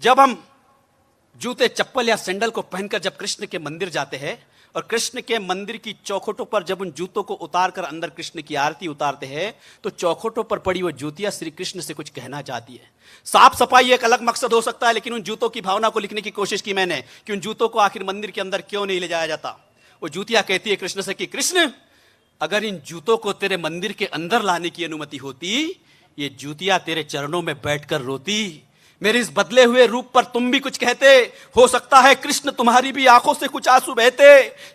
जब हम जूते चप्पल या सैंडल को पहनकर जब कृष्ण के मंदिर जाते हैं और कृष्ण के मंदिर की चौखटों पर जब उन जूतों को उतारकर अंदर कृष्ण की आरती उतारते हैं तो चौखटों पर पड़ी वो जूतियां श्री कृष्ण से कुछ कहना चाहती है। साफ सफाई एक अलग मकसद हो सकता है, लेकिन उन जूतों की भावना को लिखने की कोशिश की मैंने कि उन जूतों को आखिर मंदिर के अंदर क्यों नहीं ले जाया जाता। वो जूतियां कहती है कृष्ण से कि कृष्ण, अगर इन जूतों को तेरे मंदिर के अंदर लाने की अनुमति होती, ये जूतियां तेरे चरणों में बैठकर रोती। मेरे इस बदले हुए रूप पर तुम भी कुछ कहते, हो सकता है कृष्ण तुम्हारी भी आंखों से कुछ आंसू बहते।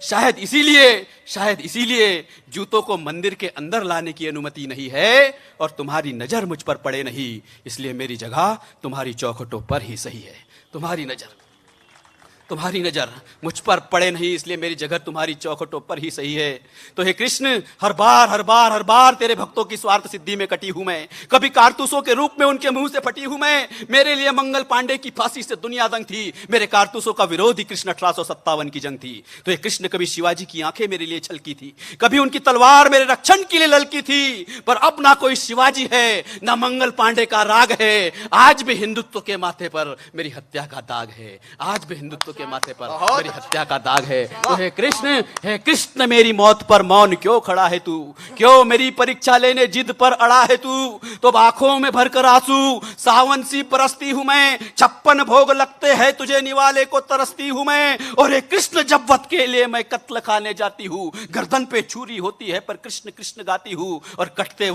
शायद इसीलिए जूतों को मंदिर के अंदर लाने की अनुमति नहीं है और तुम्हारी नजर मुझ पर पड़े नहीं, इसलिए मेरी जगह तुम्हारी चौखटों पर ही सही है। तुम्हारी नजर मुझ पर पड़े नहीं, इसलिए मेरी जगह तुम्हारी चौखटों पर ही सही है। तो हे कृष्ण, हर बार तेरे भक्तों की स्वार्थ सिद्धि में कटी हूं मैं। कभी कारतूसों के रूप में उनके मुंह से फटी हूं मैं। मेरे लिए मंगल पांडे की फांसी से दुनिया दंग थी, मेरे कारतूसों का विरोध ही कृष्ण 1857 की जंग थी। तो हे कृष्ण, कभी शिवाजी की आंखें मेरे लिए छलकी थी, कभी उनकी तलवार मेरे रक्षण के लिए ललकी थी, पर अब ना कोई शिवाजी है ना मंगल पांडे का राग है। आज भी हिंदुत्व के माथे पर मेरी हत्या का दाग है। आज भी हिंदुत्व के माथे पर मेरी हत्या का दाग है। तो हे कृष्ण, मेरी मौत पर मौन क्यों खड़ा है तू? क्यों मेरी परीक्षा लेने जिद पर अड़ा है तू? तो आंखों में भरकर आंसू सावन सी बरसती हूं मैं, 56 भोग लगते हैं तुझे निवाले को तरसती हूं मैं। और हे कृष्ण, जब वध के लिए मैं कत्ल खाने जाती हूं, गर्दन पे छुरी होती है पर कृष्ण कृष्ण गाती हूं। और कटते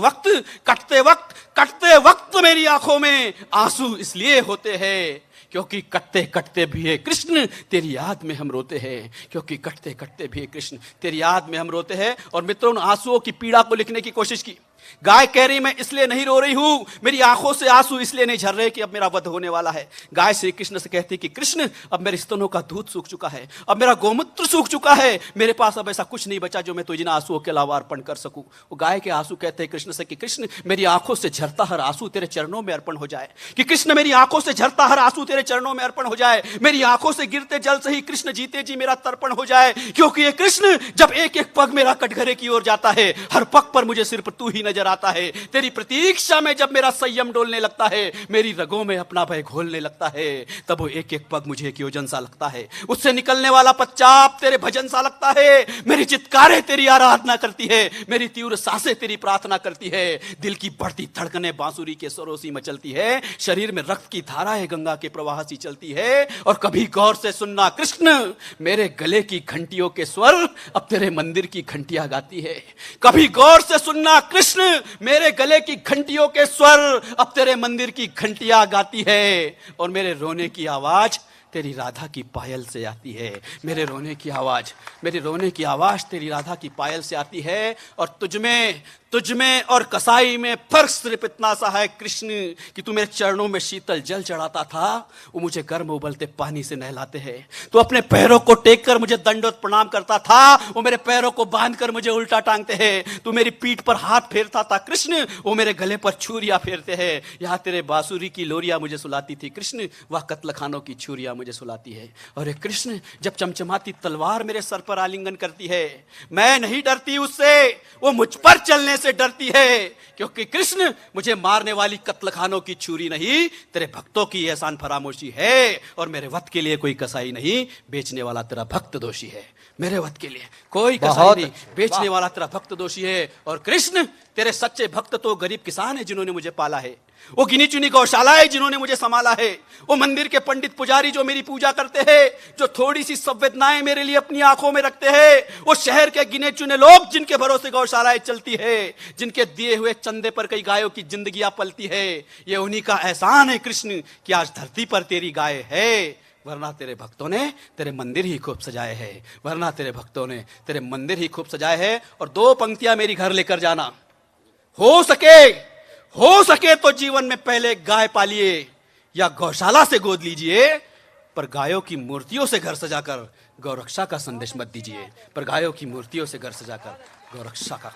वक्त मेरी आंखों में आंसू इसलिए होते हैं क्योंकि कटते कटते भी है कृष्ण तेरी याद में हम रोते हैं। क्योंकि कटते कटते भी है कृष्ण तेरी याद में हम रोते हैं। और मित्रों, उन आंसुओं की पीड़ा को लिखने की कोशिश की। गाय कह रही मैं इसलिए नहीं रो रही हूं, मेरी आंखों से आंसू इसलिए नहीं झर रहे कि अब मेरा वध होने वाला है। गाय श्री कृष्ण से कहती कि कृष्ण, अब मेरे स्तनों का दूध सूख चुका है, अब मेरा गोमूत्र सूख चुका है, मेरे पास अब ऐसा कुछ नहीं बचा जो मैं तुझे आंसुओं के अलावा अर्पण कर सकूं। वो गाय के आंसू कहते हैं कृष्ण से कि कृष्ण, मेरी आंखों से झरता हर आंसू तेरे चरणों में अर्पण हो जाए। कि कृष्ण, मेरी आंखों से झरता हर आंसू तेरे चरणों में अर्पण हो जाए। मेरी आंखों से गिरते जल से ही कृष्ण जीते जी मेरा तर्पण हो जाए। क्योंकि ये कृष्ण, जब एक एक पग मेरा कटघरे की ओर जाता है, हर पग पर मुझे सिर्फ तू ही नजर आता है। तेरी प्रतीक्षा में जब मेरा संयम डोलने लगता है, मेरी रगों में अपना भय घोलने लगता है, तब वो एक एक पग मुझे एक योजन सा लगता है। उससे निकलने वाला पश्चाप तेरे भजन सा लगता है। मेरी चित्कारें तेरी आराधना करती है, मेरी तीव्र सांसें तेरी प्रार्थना करती है। दिल की बढ़ती धड़कनें बांसुरी के स्वरों सी मचलती है। शरीर में रक्त की धाराएं गंगा के प्रवाह सी चलती है। और कभी गौर से सुनना कृष्ण, मेरे गले की घंटियों के स्वर अब तेरे मंदिर की घंटियां गाती है। कभी गौर से सुनना कृष्ण, मेरे गले की घंटियों के स्वर अब तेरे मंदिर की घंटियां गाती है। और मेरे रोने की आवाज तेरी राधा की पायल से आती है। मेरे रोने की आवाज तेरी राधा की पायल से आती है। और तुझमें और कसाई में फर्क सिर्फ इतना सा है कृष्ण कि तू मेरे चरणों में शीतल जल चढ़ाता था, वो मुझे गर्म उबलते पानी से नहलाते हैं। तू अपने पैरों को टेक कर मुझे दंडवत प्रणाम करता था, वो मेरे पैरों को बांध कर मुझे उल्टा टांगते हैं। तू मेरी पीठ पर हाथ फेरता था कृष्ण, वो मेरे गले पर छुरियां फेरते हैं। यहाँ तेरे बांसुरी की लोरियां मुझे सुलाती थी कृष्ण, वह कत्ल खानों की छुरियां मुझे सुलाती है। और कृष्ण, जब चमचमाती तलवार मेरे सर पर आलिंगन करती है, मैं नहीं डरती उससे, वो मुझ पर चलने से डरती है। क्योंकि कृष्ण, मुझे मारने वाली कत्लखानों की छुरी नहीं, तेरे भक्तों की एहसान फरामोशी है। और मेरे वध के लिए कोई कसाई नहीं, बेचने वाला तेरा भक्त दोषी है। मेरे वध के लिए कोई कसाई नहीं, बेचने वाला तेरा भक्त दोषी है। और कृष्ण, तेरे सच्चे भक्त तो गरीब किसान है जिन्होंने मुझे पाला है, वो गिनी चुनी गौशाला है जिन्होंने मुझे संभाला है, वो मंदिर के पंडित पुजारी जो मेरी पूजा करते हैं, जो थोड़ी सी संवेदनाएं मेरे लिए अपनी आंखों में रखते हैं, वो शहर के गिने चुने लोग जिनके भरोसे गौशालाएं चलती है, जिनके दिए हुए चंदे पर कई गायों की जिंदगियां पलती है। ये उन्हीं का एहसान है कृष्ण कि आज धरती पर तेरी गाय है। वरना तेरे भक्तों ने तेरे मंदिर ही खूब सजाए हैं, वरना तेरे भक्तों ने तेरे मंदिर ही खूब सजाए हैं। और 2 पंक्तियां मेरी घर लेकर जाना, हो सके तो जीवन में पहले गाय पालिए या गौशाला से गोद लीजिए, पर गायों की मूर्तियों से घर सजाकर गौरक्षा का संदेश मत दीजिए। पर गायों की मूर्तियों से घर सजाकर गौरक्षा का